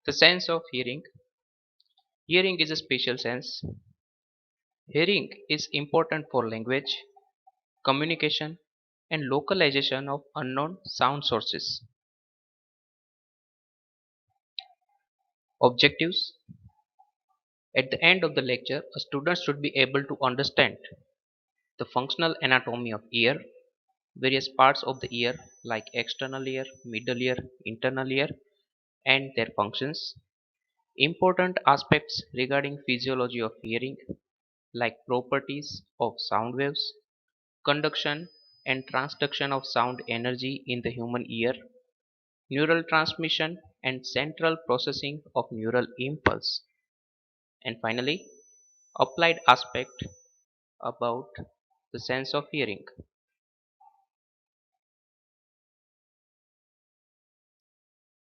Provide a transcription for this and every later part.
The sense of hearing. Hearing is a spatial sense. Hearing is important for language, communication, and localization of unknown sound sources. Objectives. At the end of the lecture, a student should be able to understand the functional anatomy of ear, various parts of the ear like external ear, middle ear, internal ear, and their functions. Important aspects regarding physiology of hearing like properties of sound waves, conduction and transduction of sound energy in the human ear, neural transmission and central processing of neural impulse, and finally applied aspect about the sense of hearing.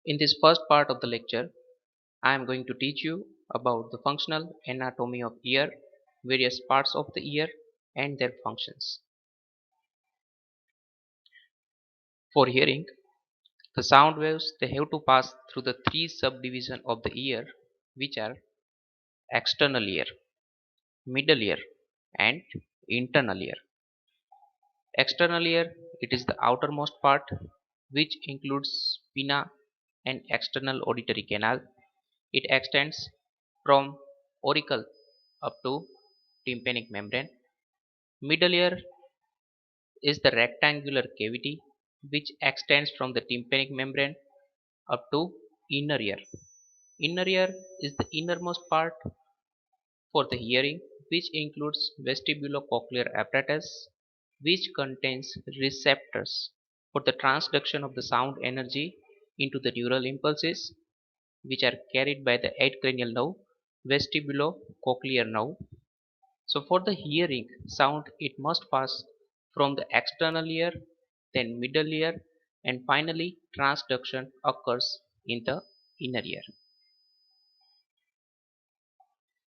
In this first part of the lecture, I am going to teach you about the functional anatomy of ear, various parts of the ear and their functions. For hearing, the sound waves they have to pass through the three subdivisions of the ear, which are external ear, middle ear and internal ear. External ear, it is the outermost part which includes pinna and external auditory canal. It extends from auricle up to tympanic membrane. Middle ear is the rectangular cavity which extends from the tympanic membrane up to inner ear. Inner ear is the innermost part for the hearing, which includes vestibulocochlear apparatus, which contains receptors for the transduction of the sound energy into the neural impulses, which are carried by the 8 cranial nerve, vestibulocochlear nerve. So, for the hearing sound, it must pass from the external ear, then middle ear, and finally transduction occurs in the inner ear.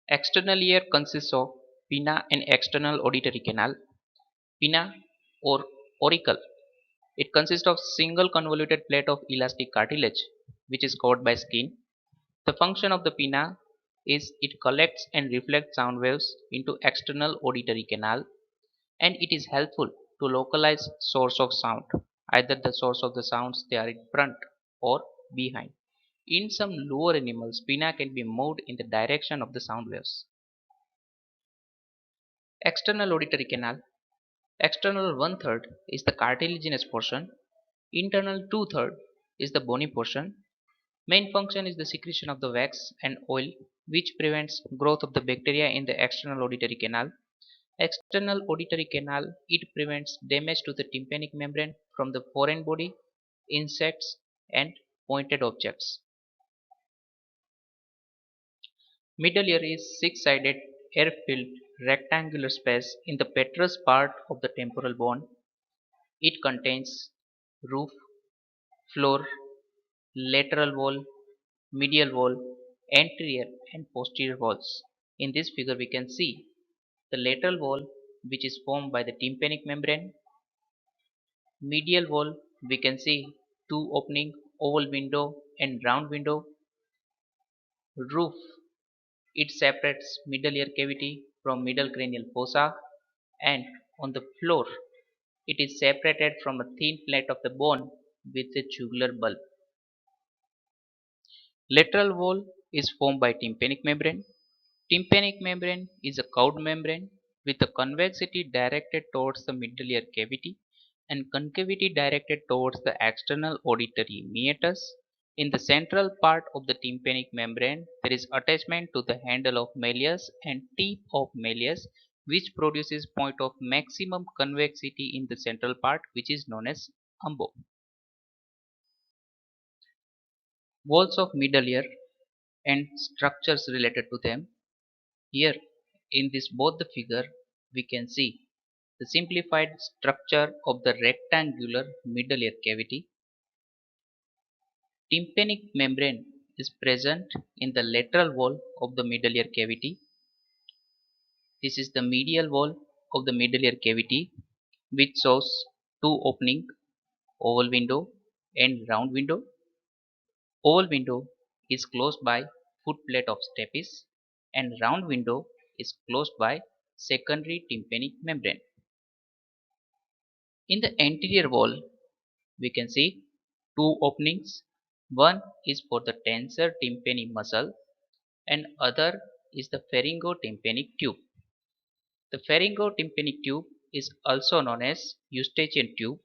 External ear consists of pinna and external auditory canal. Pinna or auricle. It consists of single convoluted plate of elastic cartilage which is covered by skin. The function of the pinna is it collects and reflects sound waves into external auditory canal, and it is helpful to localize source of sound. Either the source of the sounds they are in front or behind. In some lower animals, pinna can be moved in the direction of the sound waves. External auditory canal. External one third is the cartilaginous portion. Internal two third is the bony portion. Main function is the secretion of the wax and oil which prevents growth of the bacteria in the external auditory canal. External auditory canal it prevents damage to the tympanic membrane from the foreign body, insects and pointed objects. Middle ear is six-sided air-filled rectangular space in the petrous part of the temporal bone. It contains roof, floor, lateral wall, medial wall, anterior and posterior walls. In this figure we can see the lateral wall which is formed by the tympanic membrane. Medial wall we can see two opening oval window and round window. Roof it separates middle ear cavity from middle cranial fossa, and on the floor it is separated from a thin plate of the bone with a jugular bulb. Lateral wall is formed by tympanic membrane. Tympanic membrane is a curved membrane with a convexity directed towards the middle ear cavity and concavity directed towards the external auditory meatus. In the central part of the tympanic membrane, there is attachment to the handle of malleus and tip of malleus, which produces point of maximum convexity in the central part, which is known as umbo. Walls of middle ear and structures related to them. Here in this both the figure we can see the simplified structure of the rectangular middle ear cavity. Tympanic membrane is present in the lateral wall of the middle ear cavity. This is the medial wall of the middle ear cavity which shows two opening oval window and round window. Oval window is closed by footplate of stapes and round window is closed by secondary tympanic membrane. In the anterior wall, we can see two openings. One is for the tensor tympani muscle and other is the pharyngotympanic tube. The pharyngotympanic tube is also known as eustachian tube,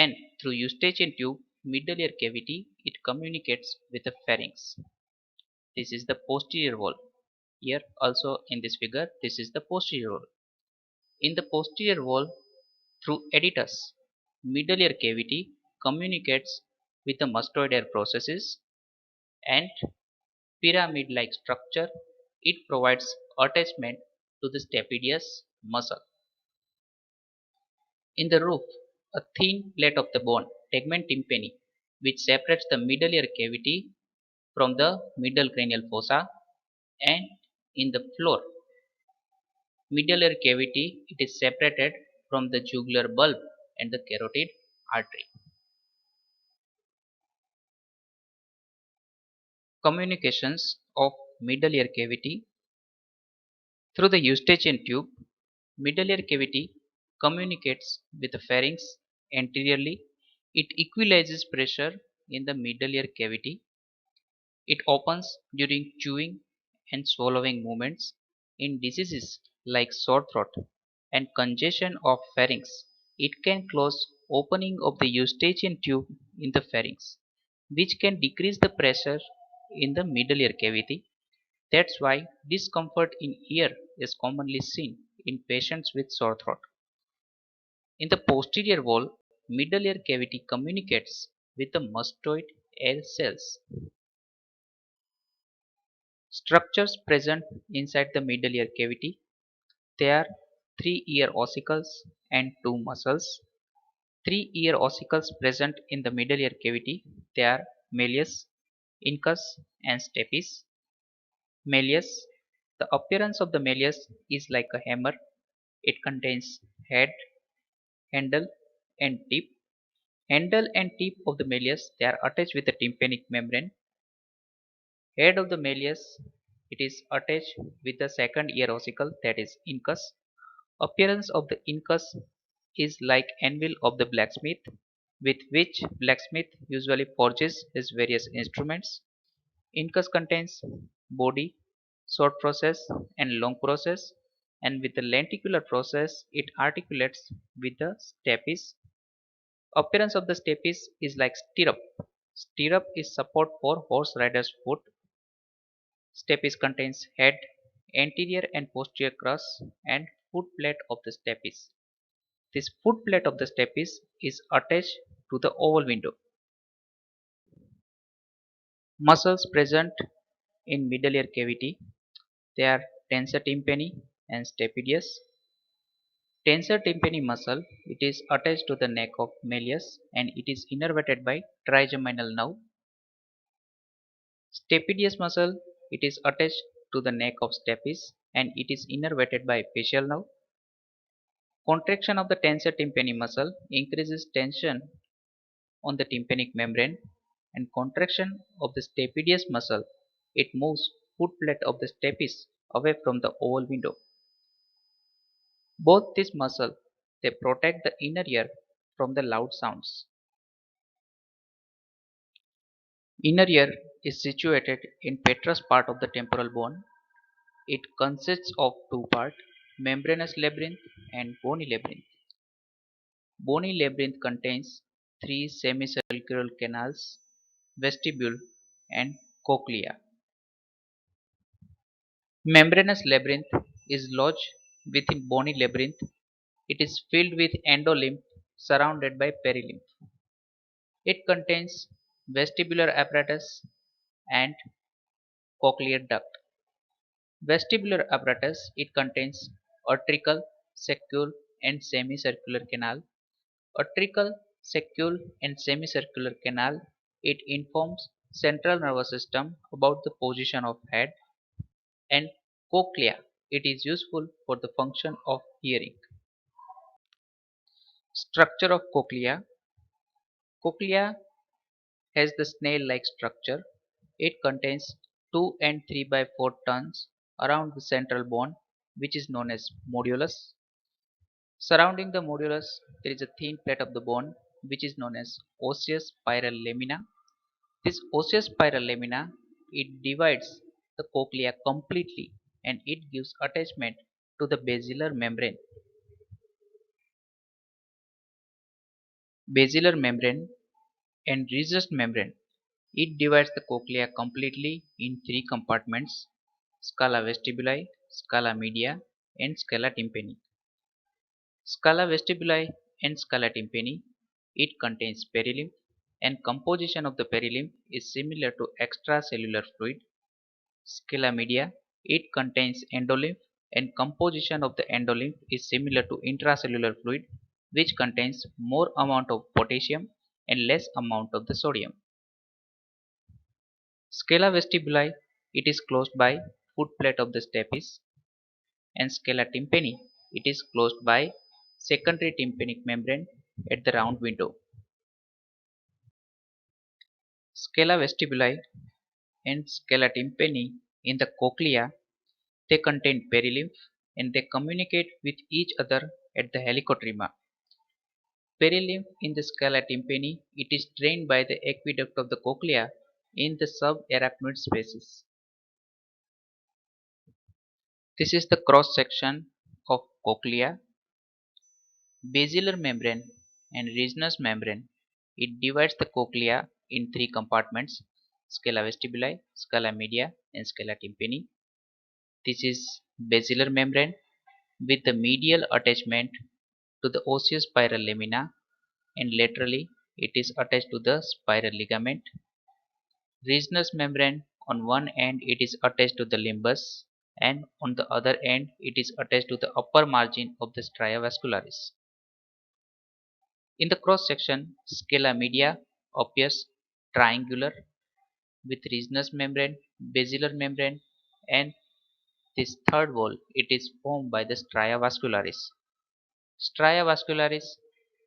and through eustachian tube middle ear cavity it communicates with the pharynx. This is the posterior wall. Here also in this figure this is the posterior wall. In the posterior wall through editors, middle ear cavity communicates with the mastoid air processes and pyramid-like structure. It provides attachment to the stapedius muscle. In the roof, a thin plate of the bone, tegmen tympani, which separates the middle ear cavity from the middle cranial fossa, and in the floor, middle ear cavity, it is separated from the jugular bulb and the carotid artery. Communications of middle ear cavity through the eustachian tube. Middle ear cavity communicates with the pharynx anteriorly. It equalizes pressure in the middle ear cavity. It opens during chewing and swallowing movements. In diseases like sore throat and congestion of pharynx, it can close opening of the eustachian tube in the pharynx, which can decrease the pressure in the middle ear cavity. That's why discomfort in ear is commonly seen in patients with sore throat. In the posterior wall, middle ear cavity communicates with the mastoid air cells. Structures present inside the middle ear cavity. There are three ear ossicles and two muscles. Three ear ossicles present in the middle ear cavity. They are malleus, incus, and stapes. Malleus. The appearance of the malleus is like a hammer. It contains head, handle, and tip. Handle and tip of the malleus they are attached with the tympanic membrane. Head of the malleus it is attached with the second ear ossicle, that is incus. Appearance of the incus is like anvil of the blacksmith, with which blacksmith usually forges his various instruments. Incus contains body, short process, and long process, and with the lenticular process it articulates with the stapes. Appearance of the stapes is like stirrup. Stirrup is support for horse rider's foot. Stapes contains head, anterior and posterior crus, and footplate of the stapes. This footplate of the stapes is attached to the oval window. Muscles present in middle ear cavity. They are tensor tympani and stapedius. Tensor tympani muscle it is attached to the neck of malleus and it is innervated by trigeminal nerve. Stapedius muscle it is attached to the neck of stapes and it is innervated by facial nerve. Contraction of the tensor tympani muscle increases tension on the tympanic membrane, and contraction of the stapedius muscle it moves footplate of the stapes away from the oval window. Both these muscles they protect the inner ear from the loud sounds. Inner ear is situated in petrous part of the temporal bone. It consists of two parts, membranous labyrinth and bony labyrinth. Bony labyrinth contains three semicircular canals, vestibule and cochlea. Membranous labyrinth is lodged within bony labyrinth. It is filled with endolymph surrounded by perilymph. It contains vestibular apparatus and cochlear duct. Vestibular apparatus it contains auricle, saccule and semicircular canal. Auricle, saccule and semicircular canal it informs central nervous system about the position of head, and cochlea it is useful for the function of hearing. Structure of cochlea. Cochlea has the snail like structure. It contains 2 and 3 by 4 turns around the central bone, which is known as modulus. Surrounding the modulus, there is a thin plate of the bone, which is known as osseous spiral lamina. This osseous spiral lamina, it divides the cochlea completely and it gives attachment to the basilar membrane. Basilar membrane and rhesus membrane. It divides the cochlea completely in three compartments: scala vestibuli, scala media, and scala tympani. Scala vestibuli and scala tympani, it contains perilymph, and composition of the perilymph is similar to extracellular fluid. Scala media, it contains endolymph, and composition of the endolymph is similar to intracellular fluid, which contains more amount of potassium and less amount of the sodium. Scala vestibuli, it is closed by foot plate of the stapes, and scala tympani, it is closed by secondary tympanic membrane at the round window. Scala vestibuli and scala tympani in the cochlea, they contain perilymph and they communicate with each other at the helicotrema. Perilymph in the scala tympani, it is drained by the aqueduct of the cochlea in the subarachnoid spaces. This is the cross section of cochlea. Basilar membrane and rhizinous membrane, it divides the cochlea in three compartments: scala vestibuli, scala media, and scala tympani. This is basilar membrane with the medial attachment to the osseous spiral lamina, and laterally it is attached to the spiral ligament. Rhizinous membrane, on one end it is attached to the limbus, and on the other end it is attached to the upper margin of the stria vascularis. In the cross section, scala media appears triangular with rhizinous membrane, basilar membrane, and this third wall, it is formed by the stria vascularis. Stria vascularis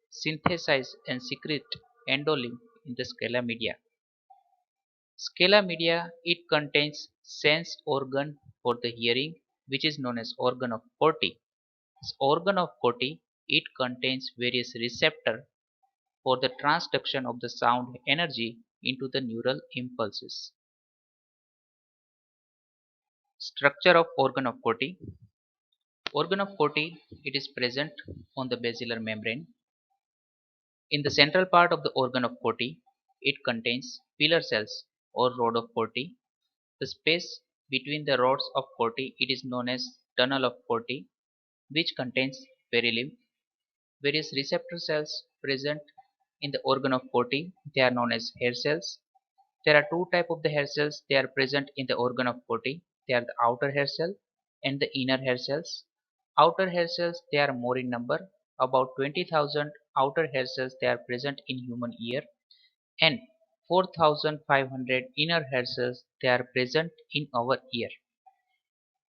synthesize and secrete endolymph in the scala media. Scala media, it contains sense organ for the hearing, which is known as organ of Corti. This organ of Corti, it contains various receptors for the transduction of the sound energy into the neural impulses. Structure of organ of Corti. Organ of Corti, it is present on the basilar membrane. In the central part of the organ of Corti, it contains pillar cells or rod of Corti. The space between the rods of Corti, it is known as tunnel of Corti, which contains perilymph. Various receptor cells present in the organ of Corti, they are known as hair cells. There are two types of the hair cells, they are present in the organ of Corti. They are the outer hair cell and the inner hair cells. Outer hair cells, they are more in number. About 20,000 outer hair cells, they are present in human ear, and 4,500 inner hair cells, they are present in our ear.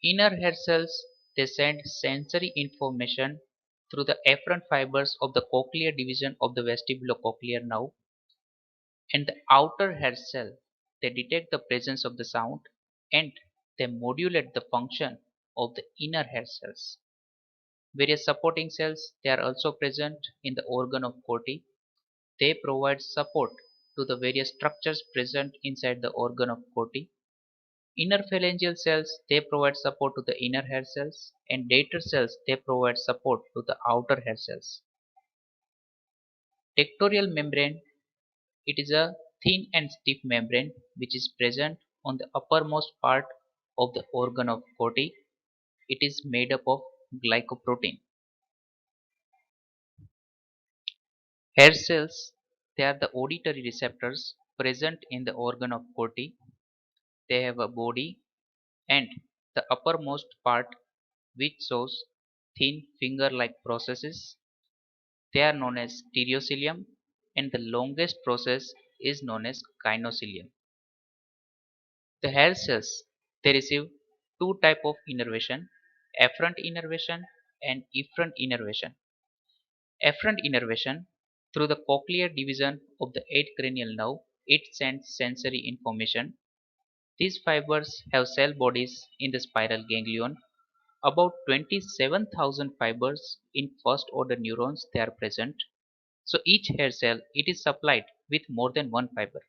Inner hair cells, they send sensory information through the afferent fibers of the cochlear division of the vestibulocochlear nerve, and the outer hair cell, they detect the presence of the sound and they modulate the function of the inner hair cells. Various supporting cells, they are also present in the organ of Corti. They provide support to the various structures present inside the organ of Corti. Inner phalangeal cells, they provide support to the inner hair cells, and dater cells, they provide support to the outer hair cells. Tectorial membrane, it is a thin and stiff membrane which is present on the uppermost part of the organ of Corti. It is made up of glycoprotein. Hair cells, they are the auditory receptors present in the organ of Corti. They have a body and the uppermost part which shows thin finger-like processes. They are known as stereocilium, and the longest process is known as kinocilium. The hair cells, they receive two type of innervation: afferent innervation and efferent innervation. Afferent innervation, through the cochlear division of the 8th cranial nerve, it sends sensory information. These fibers have cell bodies in the spiral ganglion. About 27,000 fibers in first order neurons they are present. So each hair cell it is supplied with more than one fiber.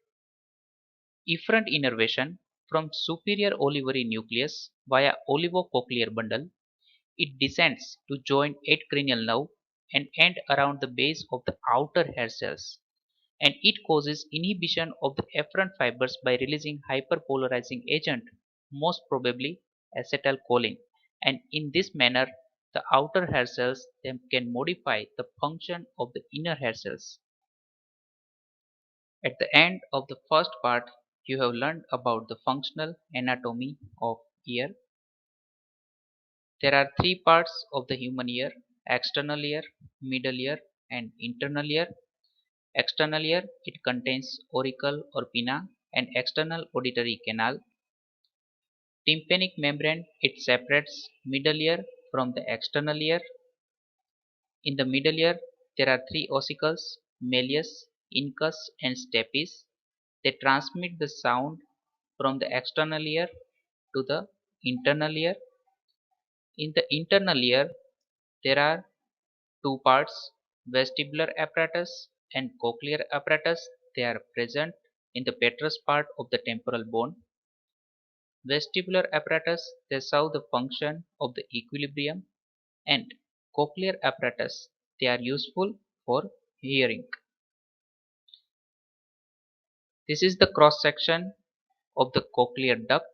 Efferent innervation from superior olivary nucleus via olivocochlear bundle. It descends to join 8 cranial nerve and end around the base of the outer hair cells, and it causes inhibition of the efferent fibers by releasing hyperpolarizing agent, most probably acetylcholine, and in this manner the outer hair cells then can modify the function of the inner hair cells. At the end of the first part, you have learned about the functional anatomy of ear. There are three parts of the human ear: external ear, middle ear, and internal ear. External ear it contains auricle or pinna and external auditory canal. Tympanic membrane it separates middle ear from the external ear. In the middle ear there are three ossicles: malleus, incus, and stapes. They transmit the sound from the external ear to the internal ear. In the internal ear there are two parts: vestibular apparatus and cochlear apparatus. They are present in the petrous part of the temporal bone. Vestibular apparatus they serve the function of the equilibrium, and cochlear apparatus they are useful for hearing. This is the cross section of the cochlear duct.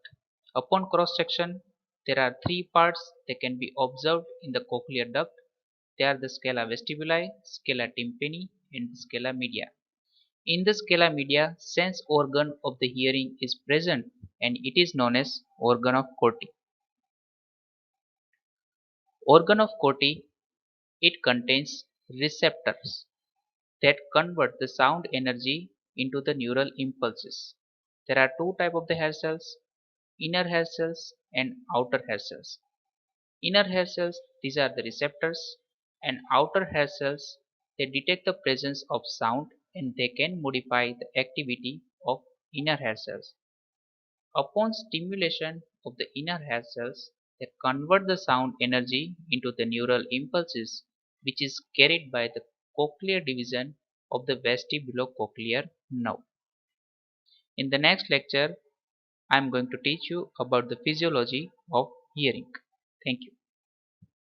Upon cross section there are three parts that can be observed in the cochlear duct. They are the scala vestibuli, scala tympani, and scala media. In the scala media, sense organ of the hearing is present and it is known as organ of Corti. Organ of Corti, it contains receptors that convert the sound energy into the neural impulses. There are two types of the hair cells: inner hair cells and outer hair cells. Inner hair cells, these are the receptors, and outer hair cells, they detect the presence of sound and they can modify the activity of inner hair cells. Upon stimulation of the inner hair cells, they convert the sound energy into the neural impulses, which is carried by the cochlear division of the vestibulocochlear nerve. In the next lecture, I am going to teach you about the physiology of hearing. Thank you.